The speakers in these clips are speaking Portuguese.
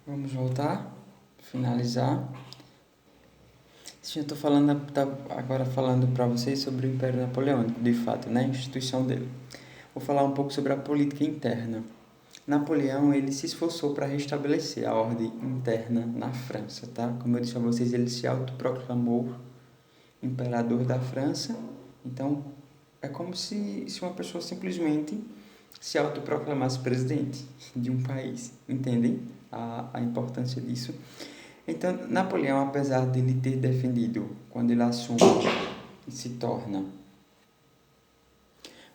Vamos voltar, finalizar. Sim, eu estou falando, agora falando para vocês sobre o Império Napoleônico, de fato, né? A instituição dele. Vou falar um pouco sobre a política interna. Napoleão, ele se esforçou para restabelecer a ordem interna na França, tá? Como eu disse a vocês, ele se autoproclamou imperador da França. Então, é como se uma pessoa simplesmente se autoproclamasse presidente de um país. Entendem a importância disso? Então, Napoleão, apesar de ele ter defendido, quando ele assume e se torna...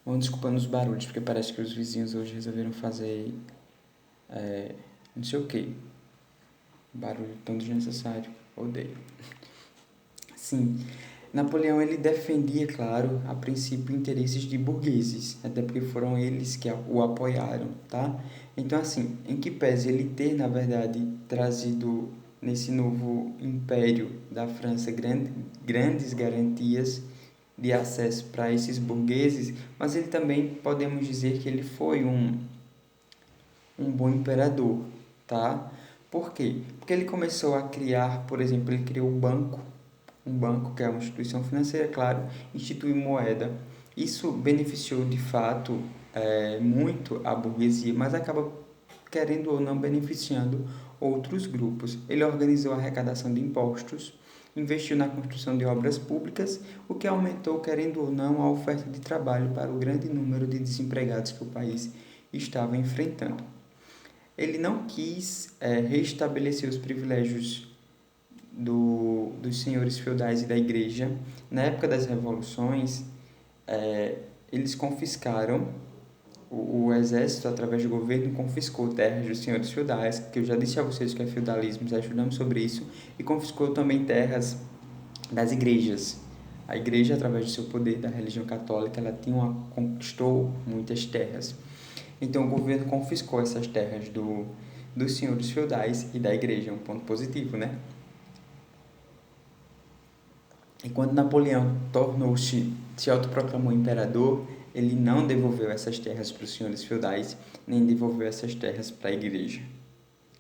Vão desculpando os barulhos, porque parece que os vizinhos hoje resolveram fazer não sei o que. Barulho tão desnecessário. Odeio. Sim, Napoleão ele defendia, claro, a princípio interesses de burgueses, até porque foram eles que o apoiaram, tá? Então, assim, em que pese ele ter, na verdade, trazido nesse novo império da França grandes garantias de acesso para esses burgueses, mas ele também podemos dizer que ele foi um bom imperador, tá? Por quê? Porque ele começou a criar, por exemplo, ele criou um banco que é uma instituição financeira, claro, instituiu moeda. Isso beneficiou de fato muito a burguesia, mas acaba querendo ou não beneficiando outros grupos. Ele organizou a arrecadação de impostos, investiu na construção de obras públicas, o que aumentou, querendo ou não, a oferta de trabalho para o grande número de desempregados que o país estava enfrentando. Ele não quis restabelecer os privilégios dos senhores feudais e da igreja. Na época das revoluções, eles confiscaram, o exército, através do governo, confiscou terras dos senhores feudais, que eu já disse a vocês que é feudalismo, já estudamos sobre isso, e confiscou também terras das igrejas. A igreja, através do seu poder da religião católica, ela conquistou muitas terras. Então, o governo confiscou essas terras dos senhores feudais e da igreja, um ponto positivo, né? E quando Napoleão se autoproclamou imperador, ele não devolveu essas terras para os senhores feudais, nem devolveu essas terras para a igreja.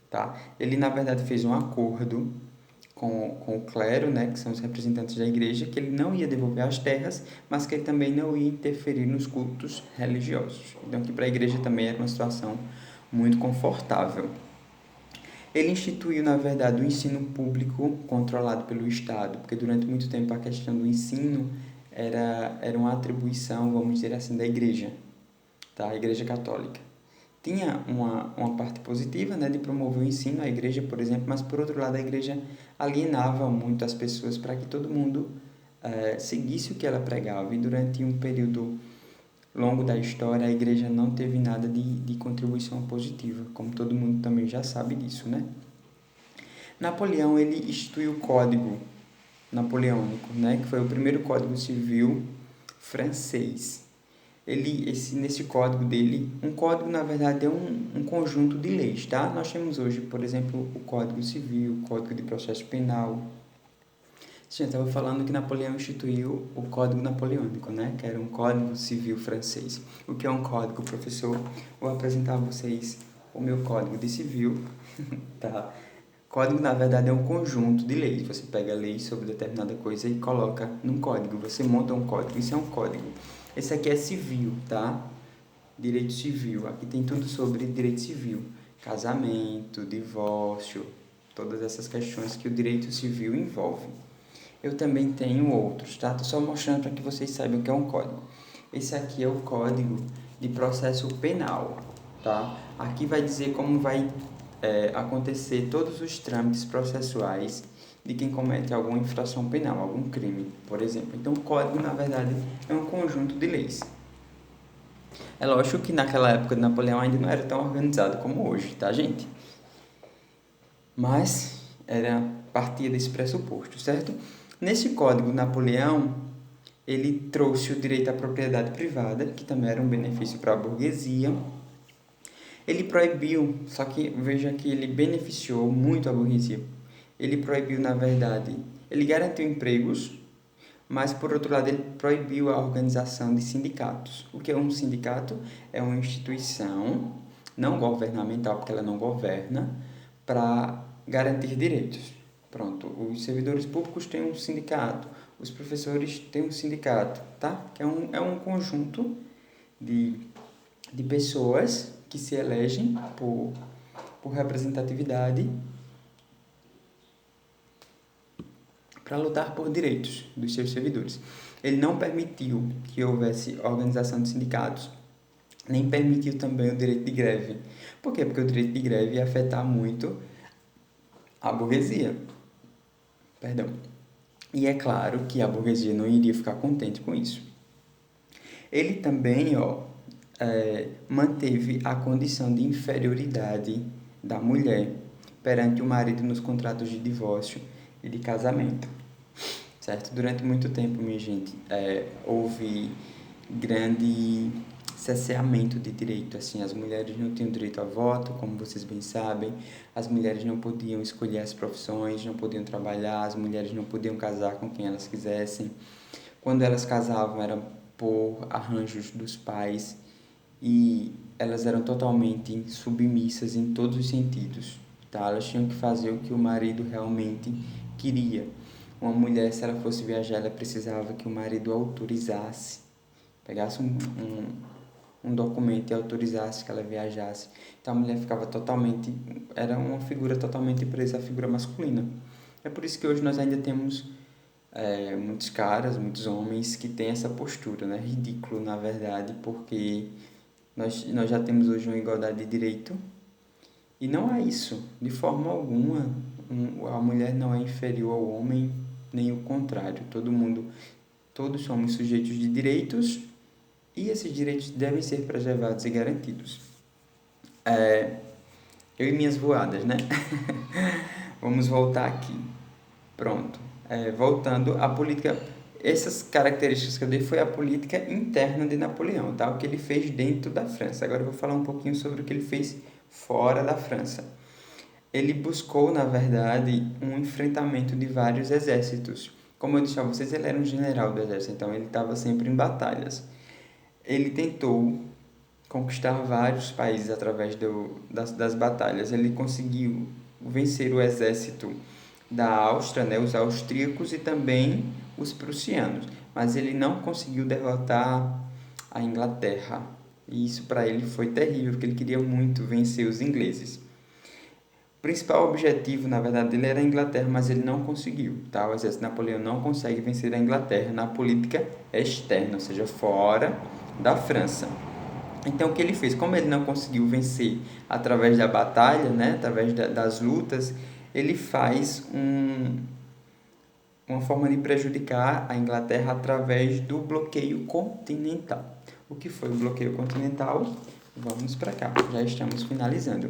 Tá? Ele, na verdade, fez um acordo com o clero, né, que são os representantes da igreja, que ele não ia devolver as terras, mas que ele também não ia interferir nos cultos religiosos. Então, que para a igreja também era uma situação muito confortável. Ele instituiu, na verdade, o ensino público controlado pelo Estado, porque durante muito tempo a questão do ensino era uma atribuição, vamos dizer assim, da igreja, tá? A igreja católica. Tinha uma parte positiva, né, de promover o ensino, a igreja, por exemplo, mas, por outro lado, a igreja alienava muito as pessoas para que todo mundo seguisse o que ela pregava. E durante um período longo da história, a igreja não teve nada de contribuição positiva, como todo mundo também já sabe disso, né? Napoleão, ele instituiu o Código Napoleônico, né, que foi o primeiro código civil francês. Nesse código dele, um código, na verdade, é um conjunto de leis, tá? Nós temos hoje, por exemplo, o Código Civil, o Código de Processo Penal. Sim, eu estava falando que Napoleão instituiu o Código Napoleônico, né? Que era um Código Civil francês. O que é um código, professor? Vou apresentar a vocês o meu Código de Civil, tá? Código, na verdade, é um conjunto de leis. Você pega leis sobre determinada coisa e coloca num código. Você monta um código. Isso é um código. Esse aqui é civil, tá? Direito civil. Aqui tem tudo sobre direito civil. Casamento, divórcio, todas essas questões que o direito civil envolve. Eu também tenho outros, tá? Tô só mostrando para que vocês saibam o que é um código. Esse aqui é o Código de Processo Penal, tá? Aqui vai dizer como vai acontecer todos os trâmites processuais de quem comete alguma infração penal, algum crime, por exemplo. Então, o código, na verdade, é um conjunto de leis. É lógico que naquela época de Napoleão ainda não era tão organizado como hoje, tá, gente? Mas partia desse pressuposto, certo? Nesse código, Napoleão, ele trouxe o direito à propriedade privada, que também era um benefício para a burguesia. Ele proibiu, só que veja que ele beneficiou muito a burguesia. Ele proibiu, na verdade, ele garantiu empregos, mas, por outro lado, ele proibiu a organização de sindicatos. O que é um sindicato? É uma instituição não governamental, porque ela não governa, para garantir direitos. Pronto, os servidores públicos têm um sindicato, os professores têm um sindicato, tá? Que é um conjunto de, de pessoas que se elegem por representatividade para lutar por direitos dos seus servidores. Ele não permitiu que houvesse organização de sindicatos, nem permitiu também o direito de greve. Por quê? Porque o direito de greve ia afetar muito a burguesia. Perdão. E é claro que a burguesia não iria ficar contente com isso. Ele também manteve a condição de inferioridade da mulher perante o marido nos contratos de divórcio e de casamento. Certo? Durante muito tempo, minha gente, houve grande cerceamento de direito. Assim, as mulheres não tinham direito a voto, como vocês bem sabem. As mulheres não podiam escolher as profissões, não podiam trabalhar, as mulheres não podiam casar com quem elas quisessem. Quando elas casavam, era por arranjos dos pais e elas eram totalmente submissas em todos os sentidos, tá? Elas tinham que fazer o que o marido realmente queria. Uma mulher, se ela fosse viajar, ela precisava que o marido autorizasse, pegasse um documento e autorizasse que ela viajasse. Então a mulher ficava totalmente, era uma figura totalmente presa à figura masculina. É por isso que hoje nós ainda temos muitos caras, muitos homens que têm essa postura, né? Ridículo, na verdade, porque nós já temos hoje uma igualdade de direito e não é isso, de forma alguma. A mulher não é inferior ao homem, nem o contrário. Todos somos sujeitos de direitos e esses direitos devem ser preservados e garantidos. Eu e minhas voadas, né? Vamos voltar aqui. Pronto. Voltando à política, essas características que eu dei foi a política interna de Napoleão, tá? O que ele fez dentro da França. Agora eu vou falar um pouquinho sobre o que ele fez fora da França. Ele buscou, na verdade, um enfrentamento de vários exércitos. Como eu disse a vocês, ele era um general do exército, então ele estava sempre em batalhas. Ele tentou conquistar vários países através das batalhas. Ele conseguiu vencer o exército da Áustria, né, os austríacos e também os prussianos, mas ele não conseguiu derrotar a Inglaterra. E isso para ele foi terrível, porque ele queria muito vencer os ingleses. O principal objetivo, na verdade, dele era a Inglaterra, mas ele não conseguiu, tá? O exército de Napoleão não consegue vencer a Inglaterra na política externa, ou seja, fora da França. Então, o que ele fez? Como ele não conseguiu vencer através da batalha, né, através das lutas, ele faz uma forma de prejudicar a Inglaterra através do bloqueio continental. O que foi o bloqueio continental? Vamos para cá, já estamos finalizando.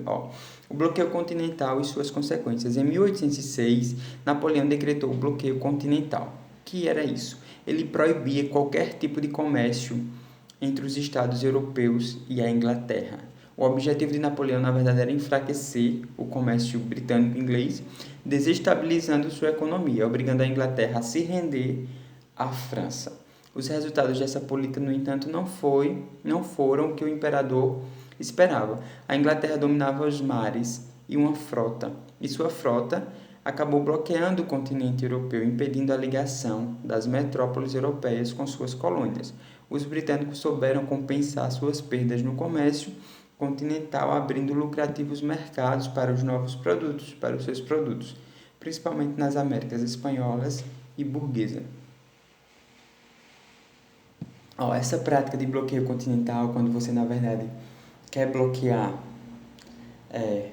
O bloqueio continental e suas consequências. Em 1806, Napoleão decretou o bloqueio continental. O que era isso? Ele proibia qualquer tipo de comércio entre os estados europeus e a Inglaterra. O objetivo de Napoleão, na verdade, era enfraquecer o comércio britânico e inglês, desestabilizando sua economia, obrigando a Inglaterra a se render à França. Os resultados dessa política, no entanto, não foram o que o imperador esperava. A Inglaterra dominava os mares e sua frota acabou bloqueando o continente europeu, impedindo a ligação das metrópoles europeias com suas colônias. Os britânicos souberam compensar suas perdas no comércio continental, abrindo lucrativos mercados para os seus produtos, principalmente nas Américas espanholas e burguesa. Essa prática de bloqueio continental, quando você, na verdade, quer bloquear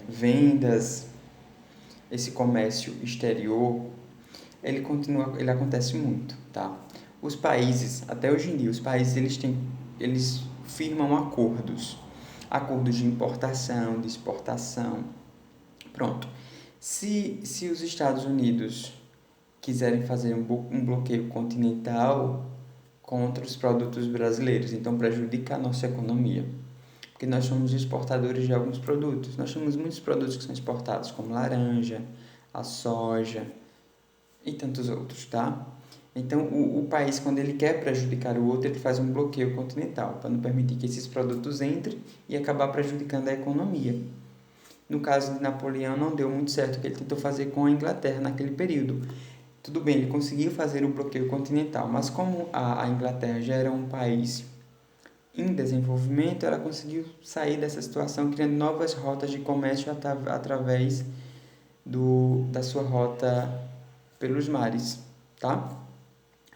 vendas, esse comércio exterior, ele acontece muito, tá? Os países, até hoje em dia, eles firmam acordos de importação, de exportação. Pronto. Se os Estados Unidos quiserem fazer um bloqueio continental contra os produtos brasileiros, então prejudica a nossa economia, porque nós somos exportadores de alguns produtos. Nós temos muitos produtos que são exportados, como laranja, a soja e tantos outros, tá? Então, o país, quando ele quer prejudicar o outro, ele faz um bloqueio continental, para não permitir que esses produtos entrem e acabar prejudicando a economia. No caso de Napoleão, não deu muito certo o que ele tentou fazer com a Inglaterra naquele período. Tudo bem, ele conseguiu fazer o bloqueio continental, mas como a Inglaterra já era um país em desenvolvimento, ela conseguiu sair dessa situação criando novas rotas de comércio através da sua rota pelos mares, tá?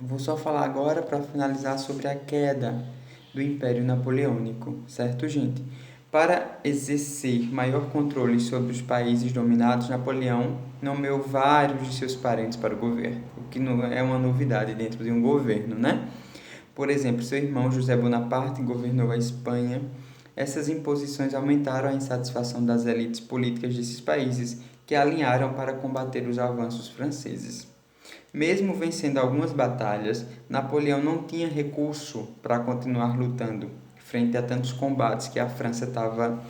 Vou só falar agora para finalizar sobre a queda do Império Napoleônico, certo, gente? Para exercer maior controle sobre os países dominados, Napoleão nomeou vários de seus parentes para o governo, o que não é uma novidade dentro de um governo, né? Por exemplo, seu irmão José Bonaparte governou a Espanha. Essas imposições aumentaram a insatisfação das elites políticas desses países, que alinharam para combater os avanços franceses. Mesmo vencendo algumas batalhas, Napoleão não tinha recurso para continuar lutando frente a tantos combates que a França estava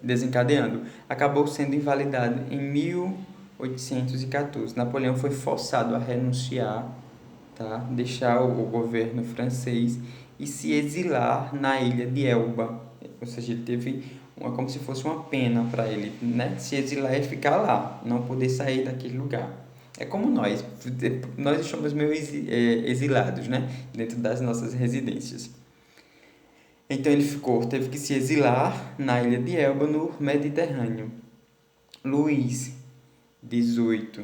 desencadeando. Acabou sendo invalidado em 1814. Napoleão foi forçado a renunciar, tá? Deixar o governo francês e se exilar na ilha de Elba. Ou seja, ele teve como se fosse uma pena para ele, né? Se exilar e ficar lá, não poder sair daquele lugar. É como nós estamos meio exilados, né? Dentro das nossas residências. Então ele teve que se exilar na ilha de Elba, no Mediterrâneo. Luís, 18,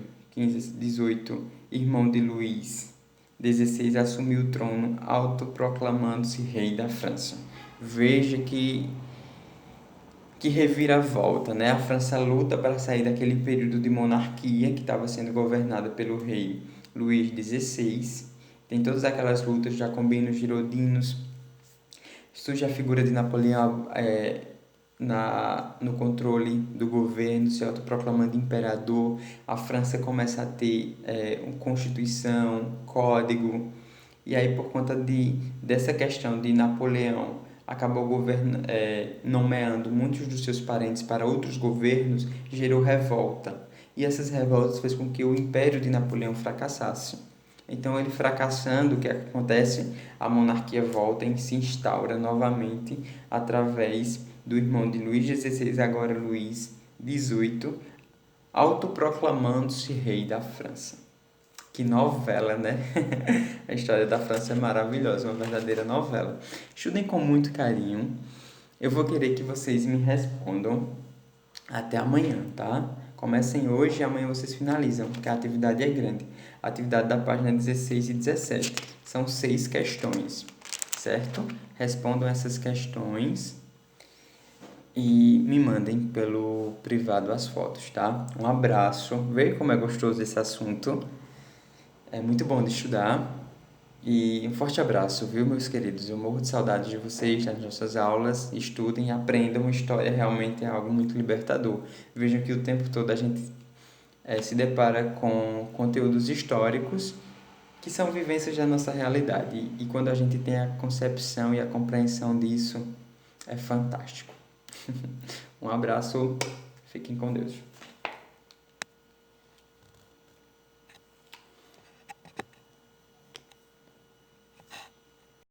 irmão de Luís, 16, assumiu o trono, autoproclamando-se rei da França. Veja que reviravolta, né? A França luta para sair daquele período de monarquia que estava sendo governada pelo rei Luís XVI. Tem todas aquelas lutas jacobinos, girodinos. Surge a figura de Napoleão no controle do governo, se autoproclamando imperador. A França começa a ter uma constituição, código. E aí, por conta dessa questão de Napoleão acabou nomeando muitos dos seus parentes para outros governos, gerou revolta. E essas revoltas fez com que o Império de Napoleão fracassasse. Então, ele fracassando, o que acontece? A monarquia volta e se instaura novamente através do irmão de Luís XVI, agora Luís XVIII, autoproclamando-se rei da França. Que novela, né? A história da França é maravilhosa, uma verdadeira novela. Estudem com muito carinho. Eu vou querer que vocês me respondam até amanhã, tá? Comecem hoje e amanhã vocês finalizam, porque a atividade é grande. A atividade da página 16 e 17. São 6 questões, certo? Respondam essas questões e me mandem pelo privado as fotos, tá? Um abraço. Veja como é gostoso esse assunto. É muito bom de estudar. E um forte abraço, viu, meus queridos? Eu morro de saudade de vocês nas nossas aulas. Estudem, aprendam. História realmente é algo muito libertador. Vejam que o tempo todo a gente se depara com conteúdos históricos que são vivências da nossa realidade. E quando a gente tem a concepção e a compreensão disso, é fantástico. Um abraço. Fiquem com Deus.